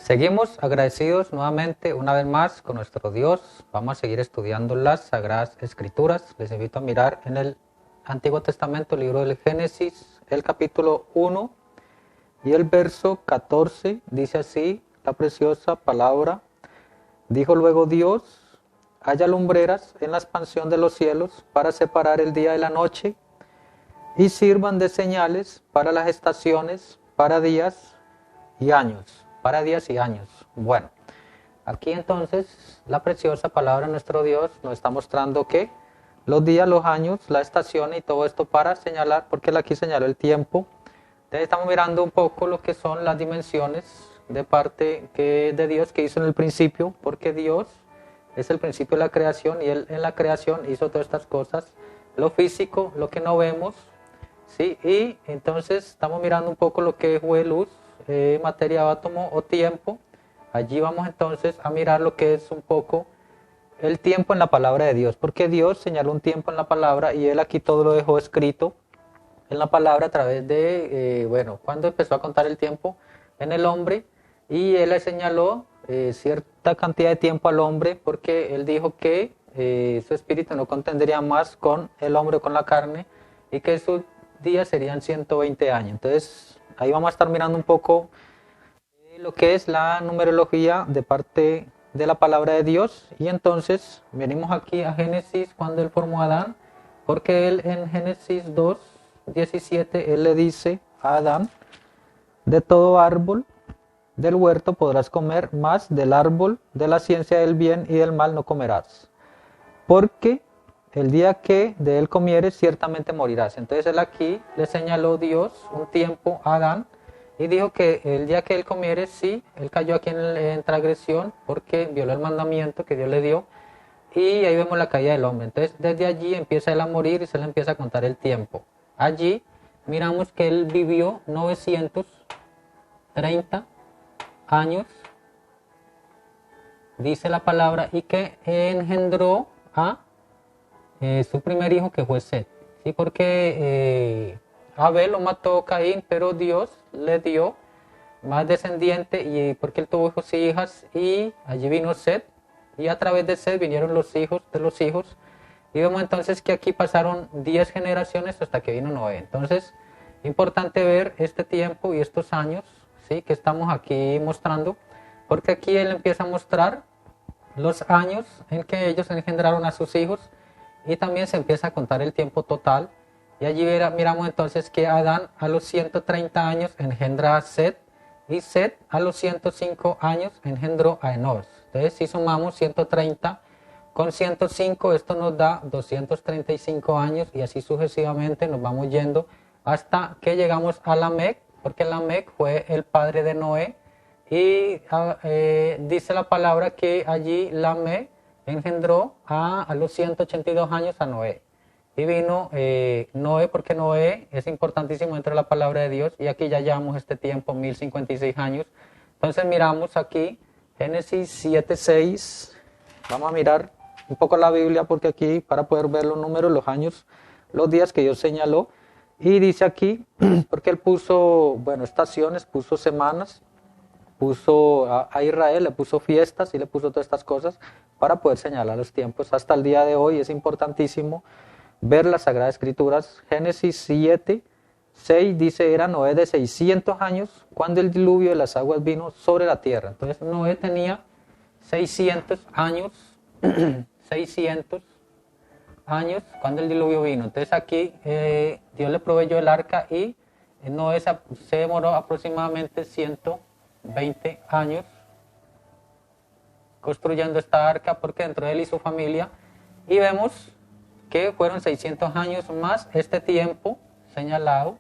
Seguimos agradecidos nuevamente una vez más con nuestro Dios. Vamos a seguir estudiando las Sagradas Escrituras. Les invito a mirar en el Antiguo Testamento, el libro del Génesis, el capítulo 1 y el verso 14. Dice así la preciosa palabra. Dijo luego Dios: haya lumbreras en la expansión de los cielos para separar el día de la noche y sirvan de señales para las estaciones, para días y años. Para días y años. Bueno, aquí entonces la preciosa palabra de nuestro Dios nos está mostrando que los días, los años, la estación y todo esto para señalar, porque él aquí señaló el tiempo. Entonces estamos mirando un poco lo que son las dimensiones de parte de Dios que hizo en el principio, porque Dios es el principio de la creación y él en la creación hizo todas estas cosas, lo físico, lo que no vemos, ¿sí? Y entonces estamos mirando un poco lo que fue luz, materia, átomo o tiempo. Allí vamos entonces a mirar lo que es un poco el tiempo en la palabra de Dios, porque Dios señaló un tiempo en la palabra y él aquí todo lo dejó escrito en la palabra a través de, cuando empezó a contar el tiempo en el hombre, y él le señaló cierta cantidad de tiempo al hombre, porque él dijo que su espíritu no contendría más con el hombre o con la carne, y que sus días serían 120 años. Entonces ahí vamos a estar mirando un poco lo que es la numerología de parte de la palabra de Dios. Y entonces venimos aquí a Génesis cuando él formó a Adán, porque él en Génesis 2:17 él le dice a Adán: de todo árbol del huerto podrás comer, mas del árbol de la ciencia del bien y del mal no comerás, porque el día que de él comieres ciertamente morirás. Entonces él aquí le señaló Dios un tiempo a Adán y dijo que el día que él comiere, sí, él cayó aquí en transgresión porque violó el mandamiento que Dios le dio, y ahí vemos la caída del hombre. Entonces desde allí empieza él a morir y se le empieza a contar el tiempo. Allí miramos que él vivió 930 años, dice la palabra, y que engendró a su primer hijo, que fue Set, ¿sí? Porque Abel lo mató Caín, pero Dios le dio más descendiente, y porque él tuvo hijos y hijas, y allí vino Set, y a través de Set vinieron los hijos de los hijos, y vemos entonces que aquí pasaron 10 generaciones hasta que vino Noé. Entonces, importante ver este tiempo y estos años, ¿sí?, que estamos aquí mostrando, porque aquí él empieza a mostrar los años en que ellos engendraron a sus hijos, y también se empieza a contar el tiempo total. Y allí miramos entonces que Adán a los 130 años engendra a Set, y Set a los 105 años engendró a Enos. Entonces si sumamos 130 con 105, esto nos da 235 años, y así sucesivamente nos vamos yendo hasta que llegamos a Lamec, porque Lamec fue el padre de Noé, y dice la palabra que allí Lamec engendró a los 182 años a Noé. Y vino Noé, porque Noé es importantísimo dentro de la palabra de Dios, y aquí ya llevamos este tiempo, 1056 años. Entonces miramos aquí Génesis 7:6. Vamos a mirar un poco la Biblia, porque aquí para poder ver los números, los años, los días que Dios señaló. Y dice aquí, porque él puso, estaciones, puso semanas, puso a Israel, le puso fiestas y le puso todas estas cosas para poder señalar los tiempos. Hasta el día de hoy es importantísimo ver las Sagradas Escrituras. Génesis 7:6 dice: era Noé de 600 años cuando el diluvio de las aguas vino sobre la tierra. Entonces Noé tenía 600 años, 600 años cuando el diluvio vino. Entonces aquí Dios le proveyó el arca, y Noé se demoró aproximadamente 120 años construyendo esta arca, porque dentro de él y su familia, y vemos que fueron 600 años más este tiempo señalado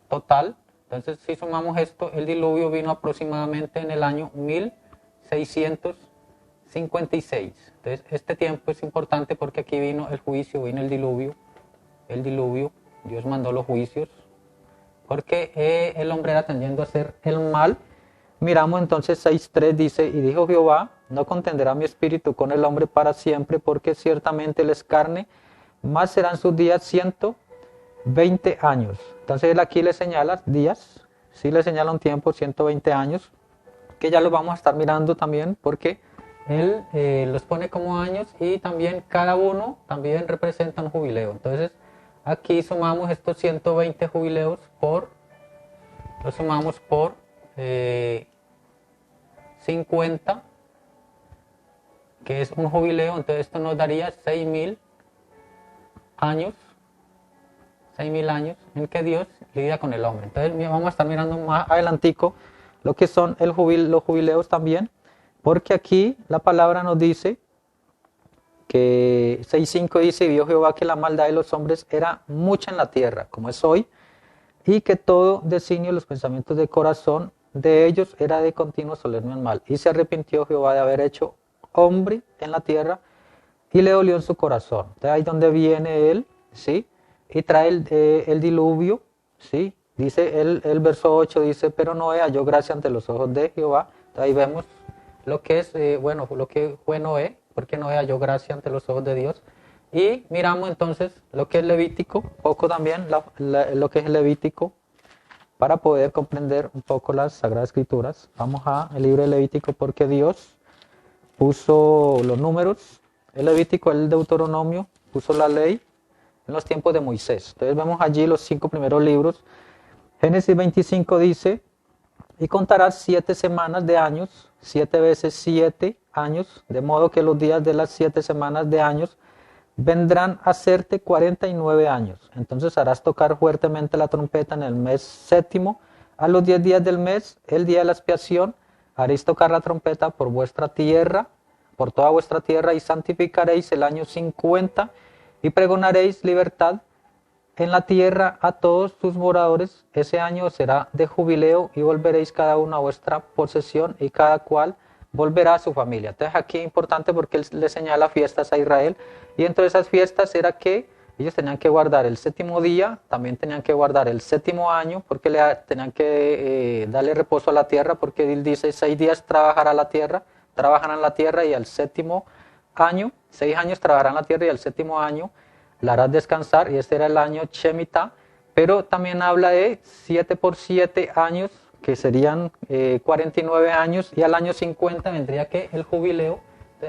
total. Entonces si sumamos esto, el diluvio vino aproximadamente en el año 1656. Entonces este tiempo es importante porque aquí vino el juicio, vino el diluvio, Dios mandó los juicios, porque el hombre era tendiendo a hacer el mal. Miramos entonces 6:3 dice: y dijo Jehová: no contenderá mi espíritu con el hombre para siempre, porque ciertamente él es carne, más serán sus días 120 años. Entonces él aquí le señala días, sí le señala un tiempo, 120 años, que ya los vamos a estar mirando también porque él los pone como años y también cada uno también representa un jubileo. Entonces aquí sumamos estos 120 jubileos los sumamos por 50, que es un jubileo, entonces esto nos daría 6.000 años. 6.000 años en que Dios lidia con el hombre. Entonces vamos a estar mirando más adelantico lo que son los jubileos también, porque aquí la palabra nos dice que 6.5 dice: vio Jehová que la maldad de los hombres era mucha en la tierra, como es hoy, y que todo designio de los pensamientos de corazón de ellos era de continuo solerno en mal. Y se arrepintió Jehová de haber hecho hombre en la tierra y le dolió en su corazón. Entonces ahí donde viene él, ¿sí? Y trae el diluvio, ¿sí? Dice el verso 8, dice: pero Noé halló gracia ante los ojos de Jehová. Entonces ahí vemos lo que es, lo que fue Noé, porque Noé halló gracia ante los ojos de Dios. Y miramos entonces lo que es Levítico, poco también lo que es Levítico, para poder comprender un poco las Sagradas Escrituras. Vamos al libro de Levítico, porque Dios puso los números, el Levítico, el Deuteronomio, puso la ley en los tiempos de Moisés. Entonces vemos allí los 5 primeros libros. Génesis 25 dice: y contarás 7 semanas de años, 7 veces 7 años, de modo que los días de las 7 semanas de años vendrán a serte 49 años. Entonces harás tocar fuertemente la trompeta en el mes séptimo. A los 10 días del mes, el día de la expiación, haréis tocar la trompeta por vuestra tierra, por toda vuestra tierra, y santificaréis el año 50, y pregonaréis libertad en la tierra a todos tus moradores. Ese año será de jubileo, y volveréis cada uno a vuestra posesión, y cada cual volverá a su familia. Entonces aquí es importante porque él le señala fiestas a Israel, y entre esas fiestas era que ellos tenían que guardar el séptimo día, también tenían que guardar el séptimo año, porque tenían que darle reposo a la tierra, porque él dice: 6 días trabajarán la tierra, y al séptimo año, 6 años trabajarán la tierra, y al séptimo año la harás descansar, y este era el año Shemitah. Pero también habla de 7 por 7 años, que serían 49 años, y al año 50 vendría que el jubileo.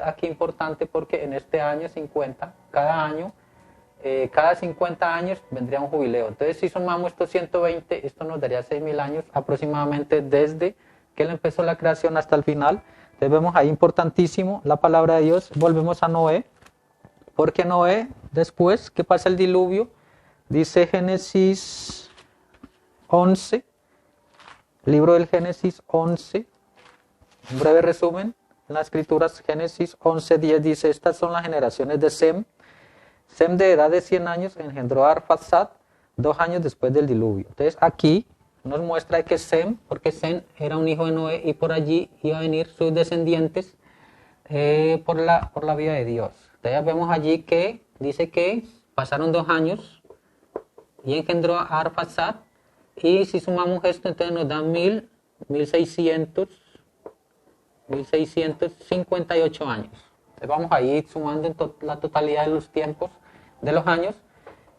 Aquí importante porque en este año 50, cada 50 años vendría un jubileo. Entonces si sumamos estos 120, esto nos daría 6.000 años aproximadamente desde que él empezó la creación hasta el final. Entonces vemos ahí importantísimo la palabra de Dios. Volvemos a Noé, porque Noé, después que pasa el diluvio, dice Génesis 11, libro del Génesis 11, un breve resumen en las escrituras. Génesis 11:10 dice: estas son las generaciones de Sem. Sem, de edad de 100 años, engendró a Arfaxad 2 años después del diluvio. Entonces aquí nos muestra que Sem, porque Sem era un hijo de Noé, y por allí iba a venir sus descendientes por la vida de Dios. Entonces vemos allí que dice que pasaron 2 años y engendró a Arfaxad, y si sumamos esto, entonces nos da 1658 años. Entonces vamos a ir sumando en la totalidad de los tiempos de los años,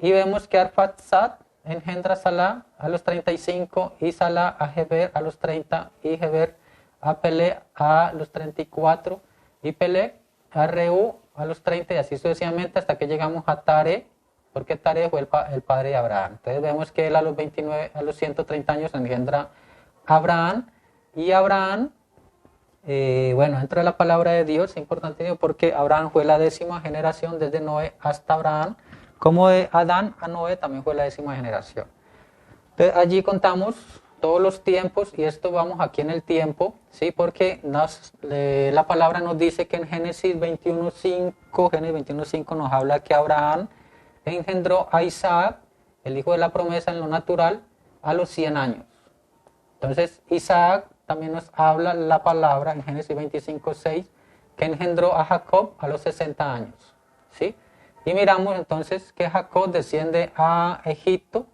y vemos que Arfaxad engendra a Salá a los 35, y Salá a Heber a los 30, y Heber a Pelé a los 34, y Pelé a Reú a los 30, y así sucesivamente hasta que llegamos a Tare, porque Tare fue el padre de Abraham. Entonces vemos que él a los 130 años engendra a Abraham, y Abraham, dentro de la palabra de Dios es importante porque Abraham fue la 10ª generación desde Noé hasta Abraham, como de Adán a Noé también fue la 10ª generación. Entonces allí contamos todos los tiempos, y esto vamos aquí en el tiempo, ¿sí? Porque la palabra nos dice que en Génesis 21:5 nos habla que Abraham engendró a Isaac, el hijo de la promesa en lo natural, a los 100 años. Entonces Isaac también nos habla la palabra en Génesis 25:6 que engendró a Jacob a los 60 años, ¿sí? Y miramos entonces que Jacob desciende a Egipto,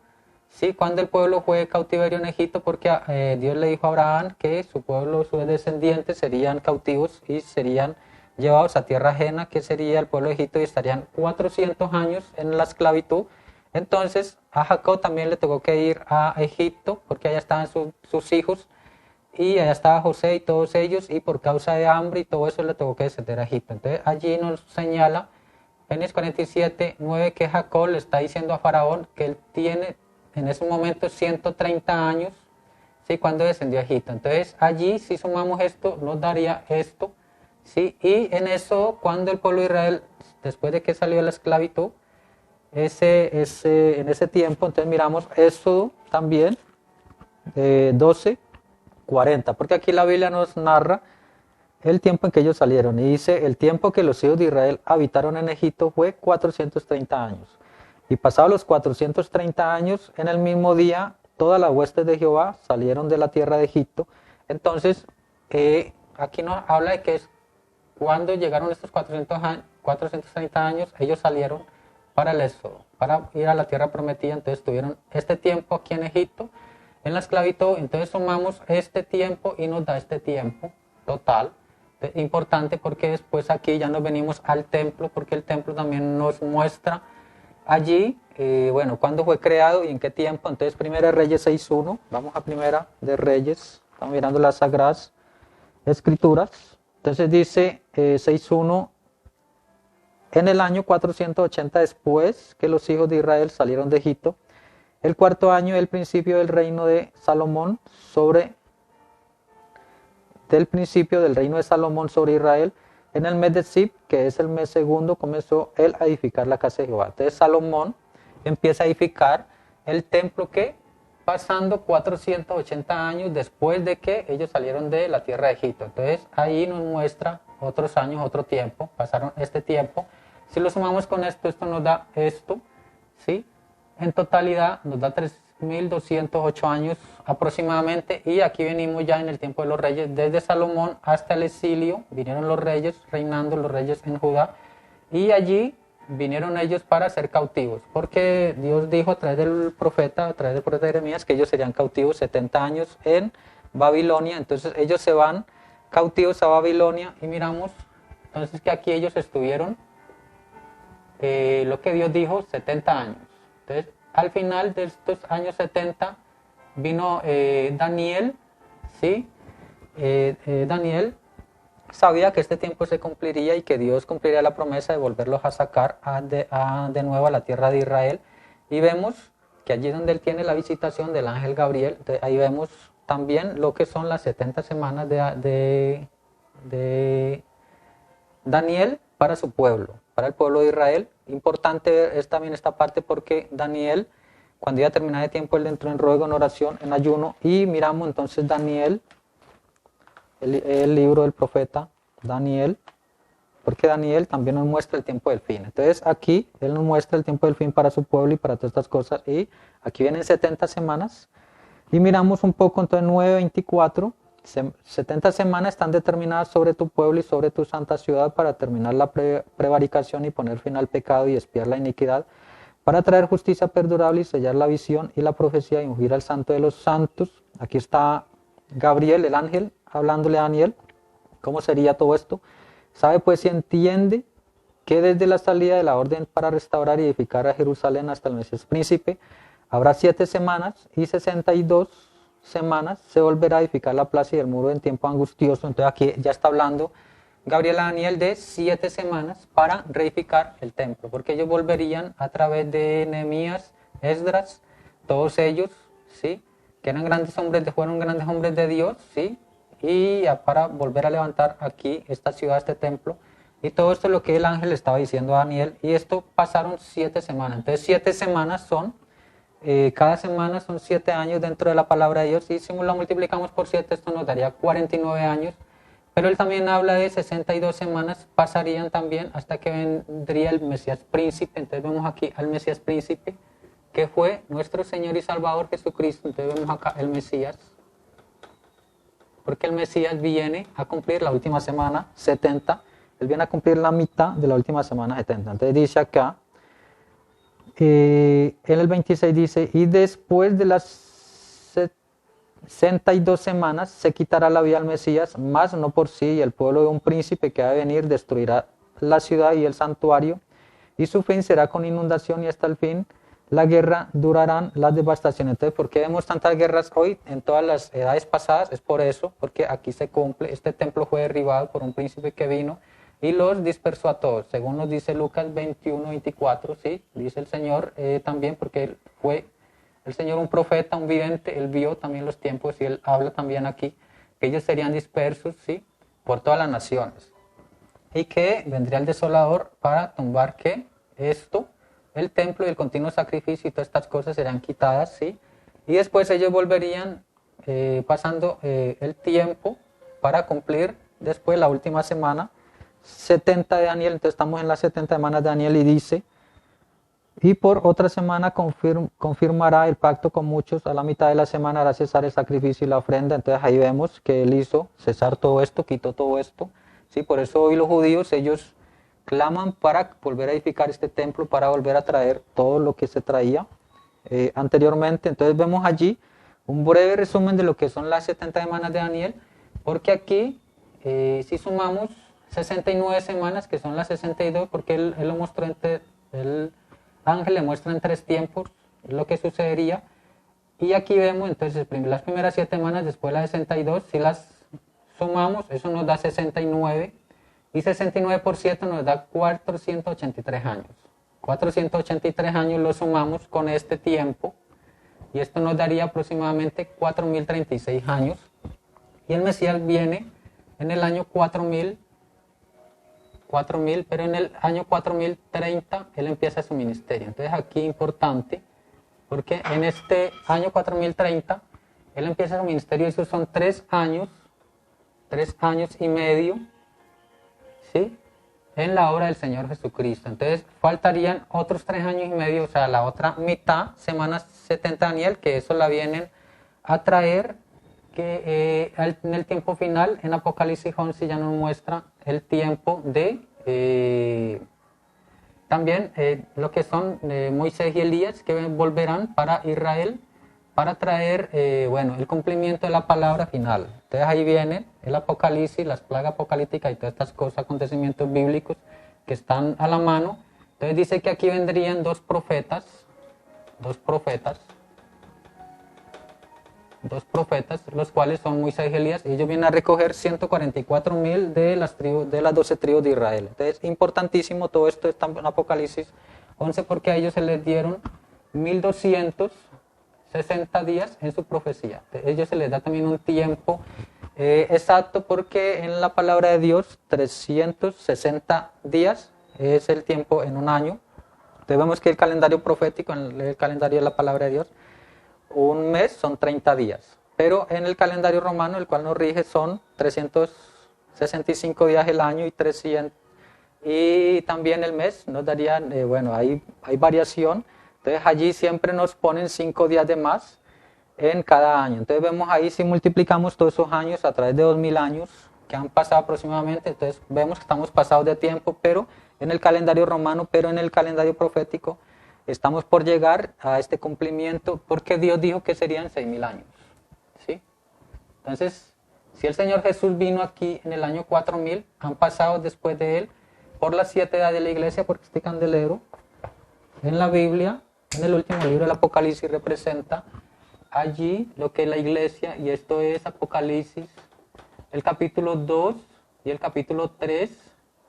¿sí? Cuando el pueblo fue cautiverio en Egipto, porque Dios le dijo a Abraham que su pueblo, sus descendientes serían cautivos y serían llevados a tierra ajena, que sería el pueblo de Egipto, y estarían 400 años en la esclavitud. Entonces a Jacob también le tocó que ir a Egipto, porque allá estaban sus hijos, y allá estaba José y todos ellos, y por causa de hambre y todo eso le tuvo que descender a Egipto. Entonces allí nos señala Génesis 47, 9, que Jacob le está diciendo a Faraón que él tiene en ese momento 130 años, ¿sí? Cuando descendió a Egipto. Entonces allí, si sumamos esto, nos daría esto, ¿sí? Y en eso, cuando el pueblo de Israel, después de que salió de la esclavitud, en ese tiempo, entonces miramos Éxodo también, 12, 40, porque aquí la Biblia nos narra el tiempo en que ellos salieron, y dice: el tiempo que los hijos de Israel habitaron en Egipto fue 430 años. Y pasados los 430 años, en el mismo día, todas las huestes de Jehová salieron de la tierra de Egipto. Entonces, aquí nos habla de que es cuando llegaron estos 430 años, ellos salieron para el éxodo, para ir a la tierra prometida. Entonces tuvieron este tiempo aquí en Egipto, en la esclavitud. Entonces sumamos este tiempo y nos da este tiempo total. Importante, porque después aquí ya nos venimos al templo, porque el templo también nos muestra allí, bueno, cuándo fue creado y en qué tiempo. Entonces Primera de Reyes 6.1, vamos a Primera de Reyes, estamos mirando las Sagradas Escrituras. Entonces dice 6.1: en el año 480 después que los hijos de Israel salieron de Egipto, el cuarto año del principio del reino de Salomón sobre Israel, en el mes de Sib, que es el mes segundo, comenzó él a edificar la casa de Jehová. Entonces Salomón empieza a edificar el templo, que pasando 480 años después de que ellos salieron de la tierra de Egipto. Entonces ahí nos muestra otros años, otro tiempo, pasaron este tiempo. Si lo sumamos con esto, esto nos da esto, ¿sí? En totalidad nos da 3.208 años aproximadamente, y aquí venimos ya en el tiempo de los reyes, desde Salomón hasta el exilio, vinieron los reyes, reinando los reyes en Judá, y allí vinieron ellos para ser cautivos, porque Dios dijo a través del profeta Jeremías, que ellos serían cautivos 70 años en Babilonia. Entonces ellos se van cautivos a Babilonia, y miramos entonces que aquí ellos estuvieron, lo que Dios dijo, 70 años. Entonces, al final de estos años 70 vino Daniel, ¿sí? Daniel sabía que este tiempo se cumpliría y que Dios cumpliría la promesa de volverlos a sacar de nuevo a la tierra de Israel. Y vemos que allí donde él tiene la visitación del ángel Gabriel, ahí vemos también lo que son las 70 semanas de Daniel para su pueblo, para el pueblo de Israel. Importante es también esta parte, porque Daniel, cuando iba a terminar de tiempo, él entró en ruego, en oración, en ayuno, y miramos entonces Daniel, el libro del profeta Daniel, porque Daniel también nos muestra el tiempo del fin. Entonces aquí él nos muestra el tiempo del fin para su pueblo y para todas estas cosas, y aquí vienen 70 semanas, y miramos un poco entonces 9:24, 70 semanas están determinadas sobre tu pueblo y sobre tu santa ciudad, para terminar la prevaricación y poner fin al pecado y expiar la iniquidad, para traer justicia perdurable y sellar la visión y la profecía y ungir al santo de los santos. Aquí está Gabriel, el ángel, hablándole a Daniel. ¿Cómo sería todo esto? Sabe pues y entiende que desde la salida de la orden para restaurar y edificar a Jerusalén hasta el Mesías príncipe, habrá 7 semanas, y 62 semanas se volverá a edificar la plaza y el muro en tiempo angustioso. Entonces aquí ya está hablando Gabriel a Daniel de 7 semanas para reedificar el templo, porque ellos volverían a través de Nehemías, Esdras, todos ellos, ¿sí? Que eran fueron grandes hombres de Dios, ¿sí? Y para volver a levantar aquí esta ciudad, este templo. Y todo esto es lo que el ángel estaba diciendo a Daniel, y esto pasaron 7 semanas. Entonces 7 semanas son, cada semana son 7 años dentro de la palabra de Dios, y si lo multiplicamos por 7, esto nos daría 49 años. Pero él también habla de 62 semanas, pasarían también hasta que vendría el Mesías príncipe. Entonces vemos aquí al Mesías príncipe, que fue nuestro Señor y Salvador Jesucristo. Entonces vemos acá el Mesías, porque el Mesías viene a cumplir la última semana 70, él viene a cumplir la mitad de la última semana 70. Entonces dice acá, en el 26 dice: y después de las 62 semanas se quitará la vida al Mesías, mas no por sí, y el pueblo de un príncipe que ha de venir destruirá la ciudad y el santuario, y su fin será con inundación, y hasta el fin la guerra durarán las devastaciones. Entonces, ¿por qué vemos tantas guerras hoy en todas las edades pasadas? Es por eso, porque aquí se cumple, este templo fue derribado por un príncipe que vino y los dispersó a todos, según nos dice Lucas 21, 24, ¿sí? Dice el Señor también, porque él fue el Señor un profeta, un vidente, él vio también los tiempos y él habla también aquí, que ellos serían dispersos, ¿sí? Por todas las naciones. Y que vendría el desolador para tumbar, ¿qué? Esto, el templo y el continuo sacrificio y todas estas cosas serán quitadas, ¿sí? Y después ellos volverían pasando el tiempo para cumplir después la última semana, 70 de Daniel. Entonces estamos en las 70 semanas de Daniel y dice, y por otra semana confirmará el pacto con muchos, a la mitad de la semana hará cesar el sacrificio y la ofrenda. Entonces ahí vemos que él hizo cesar todo esto, quitó todo esto, ¿sí? Por eso hoy los judíos, ellos claman para volver a edificar este templo, para volver a traer todo lo que se traía anteriormente. Entonces vemos allí un breve resumen de lo que son las 70 semanas de Daniel, porque aquí si sumamos 69 semanas, que son las 62, porque él lo mostró el ángel le muestra en 3 tiempos lo que sucedería, y aquí vemos entonces las primeras 7 semanas, después las 62, si las sumamos, eso nos da 69, y 69 por 7 nos da 483 años. 483 años lo sumamos con este tiempo, y esto nos daría aproximadamente 4036 años, y el Mesías viene en el año 4000, pero en el año 4030 él empieza su ministerio. Entonces aquí importante, porque en este año 4030 él empieza su ministerio y esos son 3 años y medio, ¿sí? En la obra del Señor Jesucristo. Entonces faltarían otros 3 años y medio, o sea, la otra mitad, semanas 70 Daniel, que eso la vienen a traer, que en el tiempo final, en Apocalipsis 11 ya nos muestra el tiempo de también lo que son Moisés y Elías, que volverán para Israel para traer bueno, el cumplimiento de la palabra final. Entonces ahí viene el Apocalipsis, las plagas apocalípticas y todas estas cosas, acontecimientos bíblicos que están a la mano. Entonces dice que aquí vendrían dos profetas, los cuales son Moisés y Elías, y ellos vienen a recoger 144.000 de las 12 tribus de Israel. Entonces, importantísimo, todo esto está en Apocalipsis 11, porque a ellos se les dieron 1260 días en su profecía. A ellos se les da también un tiempo exacto, porque en la palabra de Dios 360 días es el tiempo en un año. Entonces vemos que el calendario profético, en el calendario de la palabra de Dios, un mes son 30 días, pero en el calendario romano, el cual nos rige, son 365 días el año y 300, y también el mes nos darían, bueno, hay variación, entonces allí siempre nos ponen 5 días de más en cada año. Entonces vemos ahí, si multiplicamos todos esos años a través de 2000 años que han pasado aproximadamente, entonces vemos que estamos pasados de tiempo, pero en el calendario romano, pero en el calendario profético, estamos por llegar a este cumplimiento, porque Dios dijo que serían 6000 años, ¿sí? Entonces, si el Señor Jesús vino aquí en el año 4000, han pasado después de él por las 7 edades de la iglesia, porque este candelero en la Biblia, en el último libro del Apocalipsis, representa allí lo que es la iglesia, y esto es Apocalipsis, el capítulo 2 y el capítulo 3,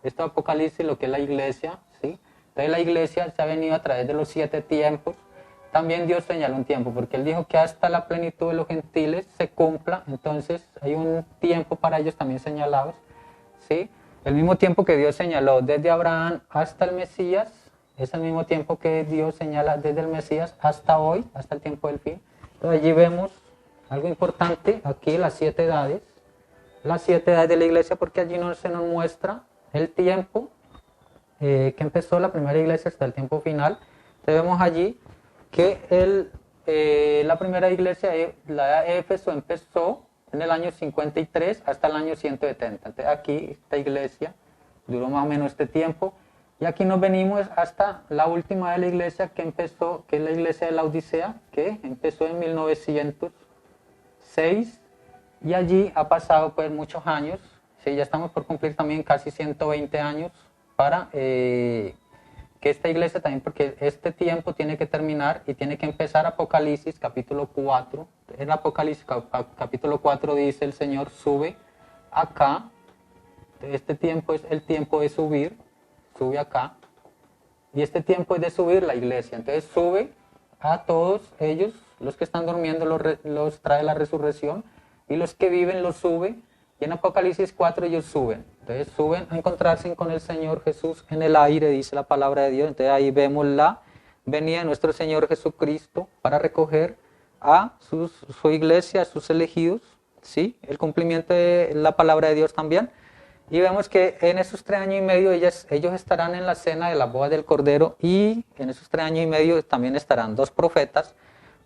esto es Apocalipsis, lo que es la iglesia, ¿sí? Entonces la iglesia se ha venido a través de los 7 tiempos. También Dios señaló un tiempo, porque Él dijo que hasta la plenitud de los gentiles se cumpla, entonces hay un tiempo para ellos también señalados, ¿sí? El mismo tiempo que Dios señaló desde Abraham hasta el Mesías, es el mismo tiempo que Dios señala desde el Mesías hasta hoy, hasta el tiempo del fin. Entonces allí vemos algo importante, aquí las 7 edades de la iglesia, porque allí no se nos muestra el tiempo que empezó la primera iglesia hasta el tiempo final. Entonces vemos allí que la primera iglesia, la de Éfeso, empezó en el año 53 hasta el año 170. Entonces aquí esta iglesia duró más o menos este tiempo, y aquí nos venimos hasta la última de la iglesia que empezó, que es la iglesia de la Odisea, que empezó en 1906, y allí ha pasado pues muchos años, ¿sí? Ya estamos por cumplir también casi 120 años para que que esta iglesia también, porque este tiempo tiene que terminar y tiene que empezar Apocalipsis capítulo 4. En Apocalipsis capítulo 4 dice el Señor sube acá. Este tiempo es el tiempo de subir, sube acá. Y este tiempo es de subir la iglesia. Entonces sube a todos ellos, los que están durmiendo los trae la resurrección, y los que viven los sube. Y en Apocalipsis 4 ellos suben. Entonces suben a encontrarse con el Señor Jesús en el aire, dice la palabra de Dios. Entonces ahí vemos la venida de nuestro Señor Jesucristo para recoger a su iglesia, a sus elegidos, ¿sí? El cumplimiento de la palabra de Dios también. Y vemos que en esos 3 años y medio ellos estarán en la cena de la boda del Cordero, y en esos 3 años y medio también estarán 2 profetas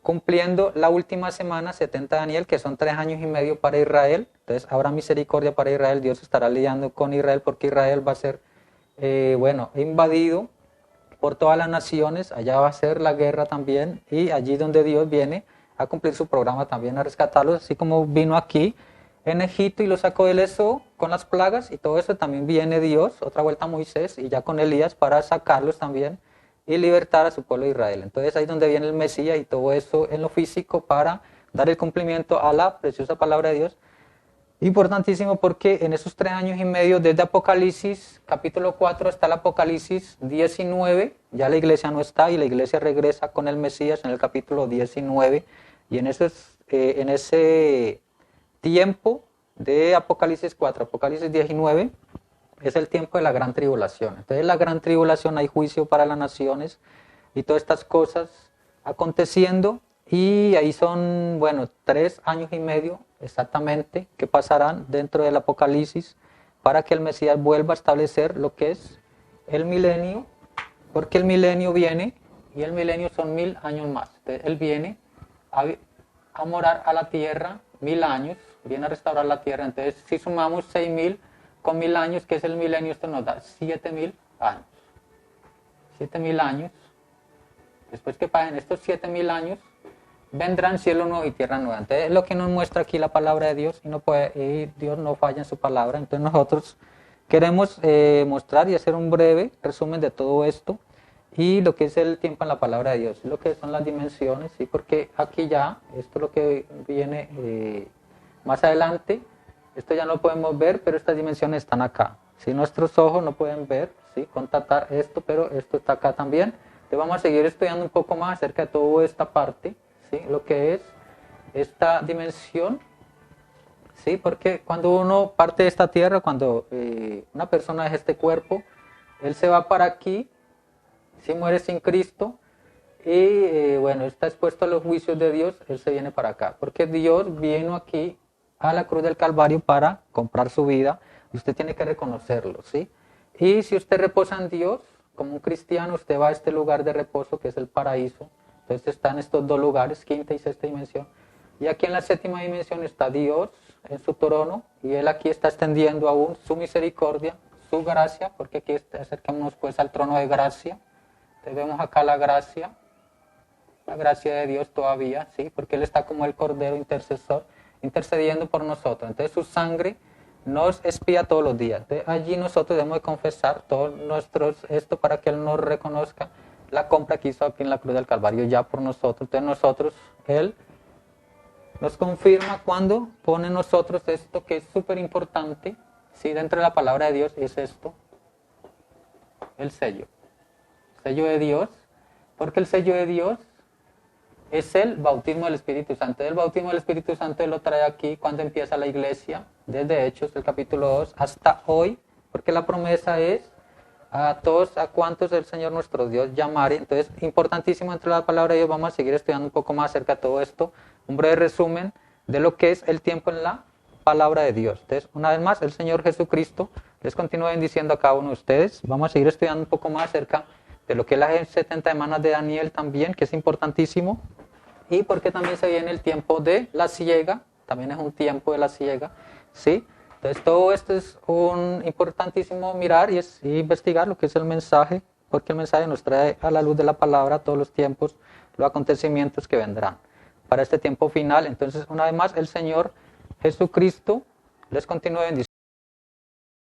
cumpliendo la última semana, 70 de Daniel, que son 3 años y medio para Israel. Entonces habrá misericordia para Israel, Dios estará lidiando con Israel, porque Israel va a ser invadido por todas las naciones, allá va a ser la guerra también, y allí donde Dios viene a cumplir su programa también, a rescatarlos, así como vino aquí en Egipto y lo sacó del Éxodo con las plagas y todo eso, también viene Dios, otra vuelta a Moisés y ya con Elías para sacarlos también y libertar a su pueblo de Israel. Entonces ahí es donde viene el Mesías y todo eso en lo físico para dar el cumplimiento a la preciosa palabra de Dios. Importantísimo porque en esos 3 años y medio, desde Apocalipsis capítulo 4 hasta el Apocalipsis 19, ya la iglesia no está y la iglesia regresa con el Mesías en el capítulo 19, y en ese tiempo de Apocalipsis 4, Apocalipsis 19, es el tiempo de la gran tribulación. Entonces la gran tribulación, hay juicio para las naciones y todas estas cosas aconteciendo, y ahí son, 3 años y medio exactamente que pasarán dentro del Apocalipsis para que el Mesías vuelva a establecer lo que es el milenio, porque el milenio viene y el milenio son 1000 años más. Entonces él viene a morar a la tierra 1000 años, viene a restaurar la tierra. Entonces si sumamos 6000 con 1000 años, que es el milenio, esto nos da 7000 años. 7000 años. Después que pasen estos 7000 años, vendrán cielo nuevo y tierra nueva. Entonces es lo que nos muestra aquí la palabra de Dios, y Dios no falla en su palabra. Entonces nosotros queremos mostrar y hacer un breve resumen de todo esto y lo que es el tiempo en la palabra de Dios, lo que son las dimensiones, ¿sí? Porque aquí ya, esto es lo que viene más adelante, esto ya no lo podemos ver, pero estas dimensiones están acá. ¿Sí? Nuestros ojos no pueden ver, ¿sí? Constatar esto, pero esto está acá también. Entonces vamos a seguir estudiando un poco más acerca de toda esta parte, ¿sí? Lo que es esta dimensión, ¿sí? Porque cuando uno parte de esta tierra, cuando una persona deja este cuerpo, él se va para aquí, ¿sí? Muere sin Cristo y está expuesto a los juicios de Dios, él se viene para acá, porque Dios vino aquí a la cruz del Calvario para comprar su vida, y usted tiene que reconocerlo, ¿sí? Y si usted reposa en Dios, como un cristiano, usted va a este lugar de reposo que es el paraíso. Entonces están estos 2 lugares, 5ª y 6ª dimensión. Y aquí en la 7ª dimensión está Dios en su trono, y Él aquí está extendiendo aún su misericordia, su gracia, porque aquí acercémonos pues al trono de gracia. Entonces vemos acá la gracia de Dios todavía, ¿sí? Porque Él está como el Cordero intercesor, intercediendo por nosotros. Entonces su sangre nos expía todos los días. Entonces, allí nosotros debemos de confesar todos esto para que Él nos reconozca la compra que hizo aquí en la cruz del Calvario ya por nosotros. Entonces Él nos confirma cuando pone en nosotros esto que es súper importante, ¿sí? Dentro de la palabra de Dios es esto, el sello de Dios, porque el sello de Dios es el bautismo del Espíritu Santo. El bautismo del Espíritu Santo Él lo trae aquí cuando empieza la iglesia, desde Hechos, el capítulo 2, hasta hoy, porque la promesa es a todos a cuantos el Señor nuestro Dios llamare. Entonces, importantísimo dentro de la palabra de Dios. Vamos a seguir estudiando un poco más acerca de todo esto, un breve resumen de lo que es el tiempo en la palabra de Dios. Entonces, una vez más, el Señor Jesucristo les continúa bendiciendo a cada uno de ustedes. Vamos a seguir estudiando un poco más acerca de lo que es las 70 semanas de Daniel también, que es importantísimo, y porque también se viene el tiempo de la siega, también es un tiempo de la siega, ¿sí? Entonces todo esto es un importantísimo mirar y investigar lo que es el mensaje, porque el mensaje nos trae a la luz de la palabra todos los tiempos, los acontecimientos que vendrán para este tiempo final. Entonces, una vez más, el Señor Jesucristo les continúa bendiciendo.